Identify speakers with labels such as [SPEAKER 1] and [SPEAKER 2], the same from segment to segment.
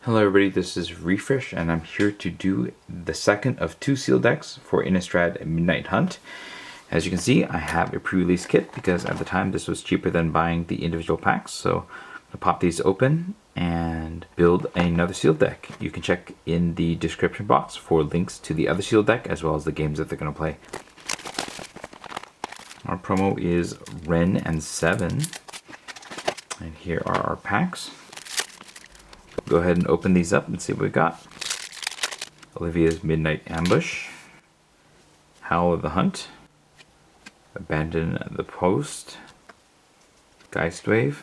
[SPEAKER 1] Hello everybody, this is Refresh and I'm here to do the second of 2 seal decks for Innistrad Midnight Hunt. As you can see, I have a pre-release kit because at the time this was cheaper than buying the individual packs. So I'm going to pop these open and build another sealed deck. You can check in the description box for links to the other sealed deck as well as the games that they're going to play. Our promo is Ren and 7. And here are our packs. Go ahead and open these up and see what we got. Olivia's Midnight Ambush, Howl of the Hunt, Abandon the Post, Geistwave,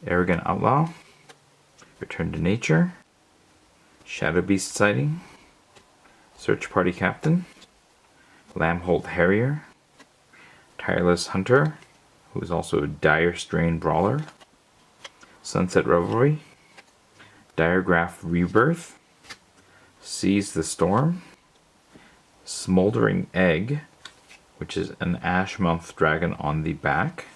[SPEAKER 1] Arrogant Outlaw, Return to Nature, Shadow Beast Sighting, Search Party Captain, Lambholt Harrier, Tireless Hunter, who is also a Dire Strain Brawler, Sunset Revelry, Diregraph Rebirth, Seize the Storm, Smoldering Egg, which is an Ashmouth Dragon on the back,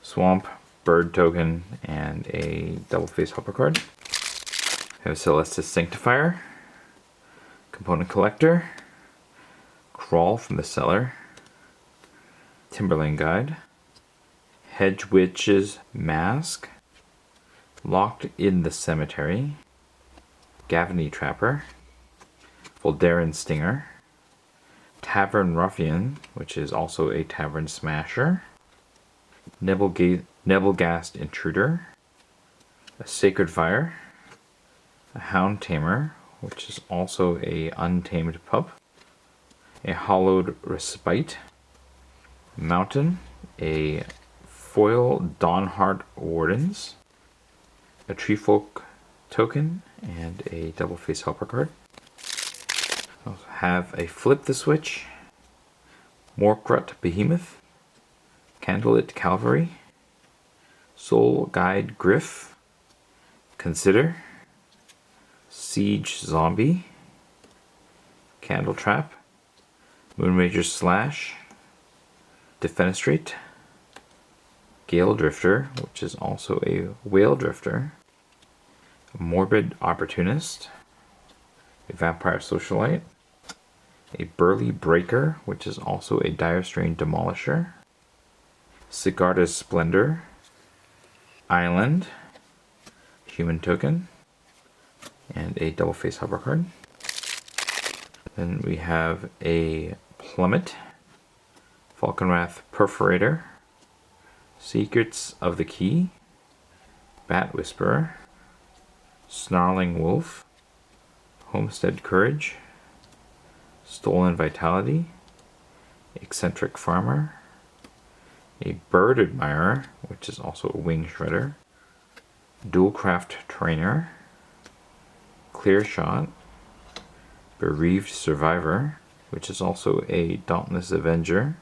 [SPEAKER 1] Swamp, Bird Token, and a Double Face Helper card. We have Celestis Sanctifier, Component Collector, Crawl from the Cellar, Timberlane Guide, Hedge Witch's Mask, Locked in the Cemetery, Gavany Trapper, Voldaren Stinger, Tavern Ruffian, which is also a Tavern Smasher, Nebelgast Intruder, a Sacred Fire, a Hound Tamer, which is also a Untamed Pup, a Hollowed Respite, Mountain, a Foil Dawnheart Wardens, a Treefolk token, and a Double Face Helper card. I'll have a Flip the Switch, Morkrut Behemoth, Candlelit Cavalry, Soul Guide Griff, Consider, Siege Zombie, Candle Trap, Moonrager Slash, Defenestrate, Gale Drifter, which is also a Whale Drifter, a Morbid Opportunist, a Vampire Socialite, a Burly Breaker, which is also a Dire Strain Demolisher, Sigarda's Splendor, Island, Human Token, and a Double Face Helper card. Then we have a Plummet, Falconwrath Perforator, Secrets of the Key, Bat Whisperer, Snarling Wolf, Homestead Courage, Stolen Vitality, Eccentric Farmer, a Bird Admirer, which is also a Wing Shredder, Dualcraft Trainer, Clear Shot, Bereaved Survivor, which is also a Dauntless Avenger,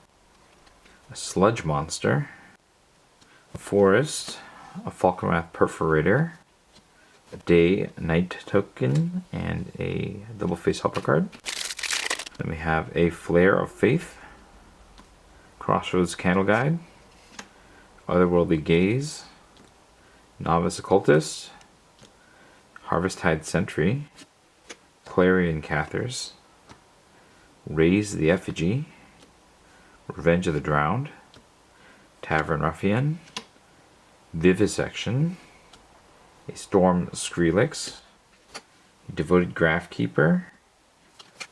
[SPEAKER 1] a Sludge Monster, a Forest, a Falconwrath Perforator, a Day-Night Token, and a Double Face Helper card. Then we have a Flare of Faith, Crossroads Candle Guide, Otherworldly Gaze, Novice Occultist, Harvesttide Sentry, Clarion Cathars, Raise the Effigy, Revenge of the Drowned, Tavern Ruffian, Vivisection, a Storm Skrillex, a Devoted Graphkeeper,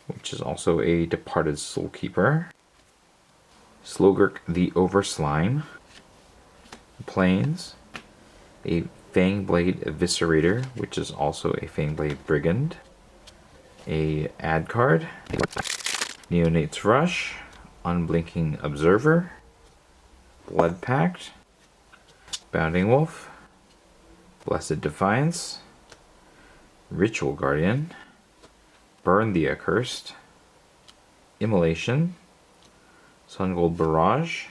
[SPEAKER 1] which is also a Departed Soulkeeper, Slogurk the Overslime, Plains, a Fangblade Eviscerator, which is also a Fangblade Brigand, a Ad card, Neonate's Rush, Unblinking Observer, Blood Pact, Bounding Wolf, Blessed Defiance, Ritual Guardian, Burn the Accursed, Immolation, Sungold Barrage,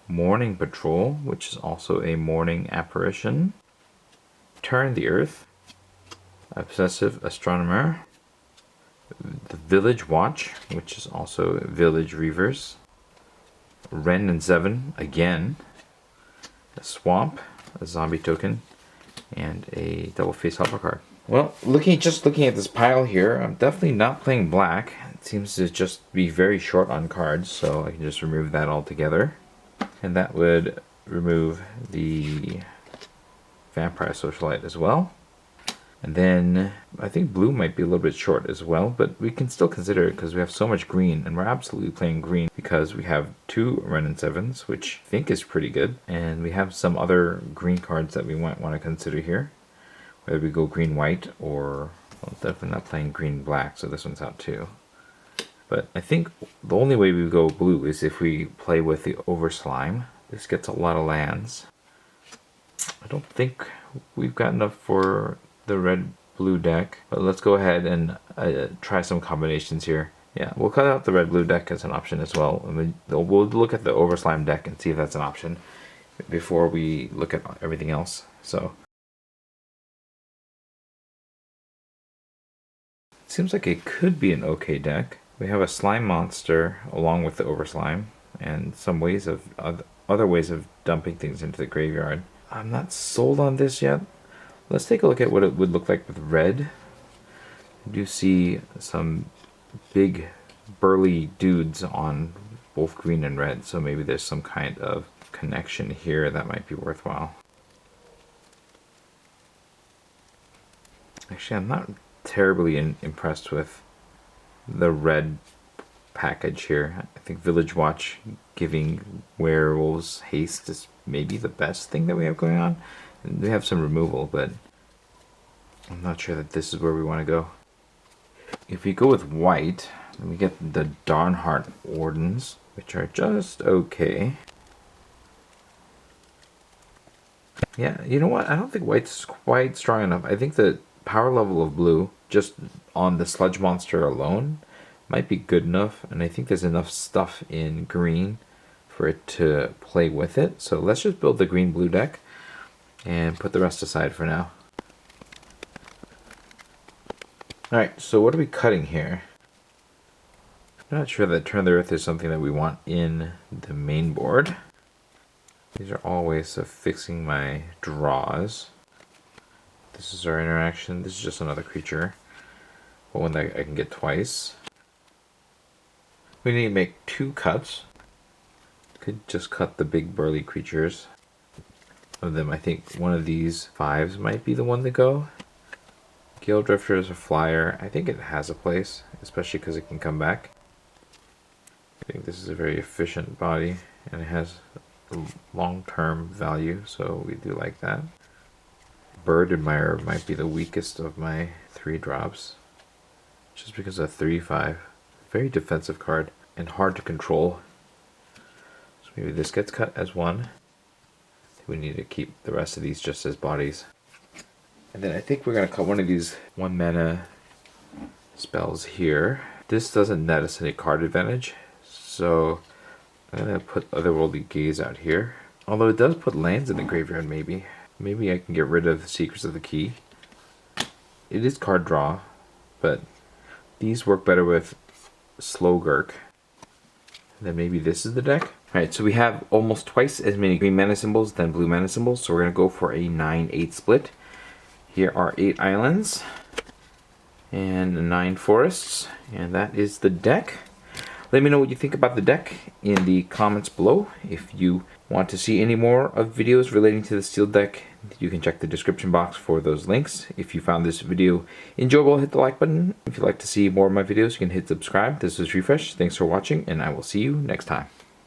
[SPEAKER 1] Morning Patrol, which is also a Morning Apparition, Turn the Earth, Obsessive Astronomer, the Village Watch, which is also Village Reavers, Ren and 7 again, a Swamp, a Zombie Token, and a double face helper card. Well, just looking at this pile here, I'm definitely not playing black. It seems to just be very short on cards, so I can just remove that altogether. And that would remove the Vampire Socialite as well. And then I think blue might be a little bit short as well, but we can still consider it because we have so much green, and we're absolutely playing green because we have 2 Ren and 7s, which I think is pretty good. And we have some other green cards that we might want to consider here. Whether we go green-white or, well, definitely not playing green-black, so this one's out too. But I think the only way we go blue is if we play with the Overslime. This gets a lot of lands. I don't think we've got enough for the red-blue deck, but let's go ahead and try some combinations here. Yeah, we'll cut out the red-blue deck as an option as well. And we'll look at the Overslime deck and see if that's an option before we look at everything else. So it seems like it could be an okay deck. We have a slime monster along with the Overslime and some ways of other ways of dumping things into the graveyard. I'm not sold on this yet. Let's take a look at what it would look like with red. I do see some big burly dudes on both green and red, so maybe there's some kind of connection here that might be worthwhile. Actually, I'm not terribly impressed with the red package here. I think Village Watch giving werewolves haste is maybe the best thing that we have going on. And we have some removal, but I'm not sure that this is where we want to go. If we go with white, then we get the Darnheart Wardens, which are just okay. Yeah, you know what? I don't think white's quite strong enough. I think the power level of blue, just on the Sludge Monster alone, might be good enough. And I think there's enough stuff in green for it to play with it. So let's just build the green-blue deck and put the rest aside for now. Alright, so what are we cutting here? I'm not sure that Turn of the Earth is something that we want in the main board. These are all ways of fixing my draws. This is our interaction. This is just another creature, but one that I can get twice. We need to make 2 cuts. Could just cut the big burly creatures. Of them, I think one of these 5s might be the one to go. Gale Drifter is a flyer. I think it has a place, especially because it can come back. I think this is a very efficient body, and it has long-term value, so we do like that. Bird Admirer might be the weakest of my 3 drops, just because of 3/5. Very defensive card and hard to control. So maybe this gets cut as 1. We need to keep the rest of these just as bodies. And then I think we're going to cut one of these 1 mana spells here. This doesn't net us any card advantage, so I'm going to put Otherworldly Gaze out here. Although it does put lands in the graveyard, maybe. Maybe I can get rid of Secrets of the Key. It is card draw, but these work better with Slowgurk. And then maybe this is the deck. Alright, so we have almost twice as many green mana symbols than blue mana symbols, so we're going to go for a 9-8 split. Here are 8 islands and 9 forests, and that is the deck. Let me know what you think about the deck in the comments below. If you want to see any more of videos relating to the sealed deck, you can check the description box for those links. If you found this video enjoyable, hit the like button. If you'd like to see more of my videos, you can hit subscribe. This is Refresh. Thanks for watching, and I will see you next time.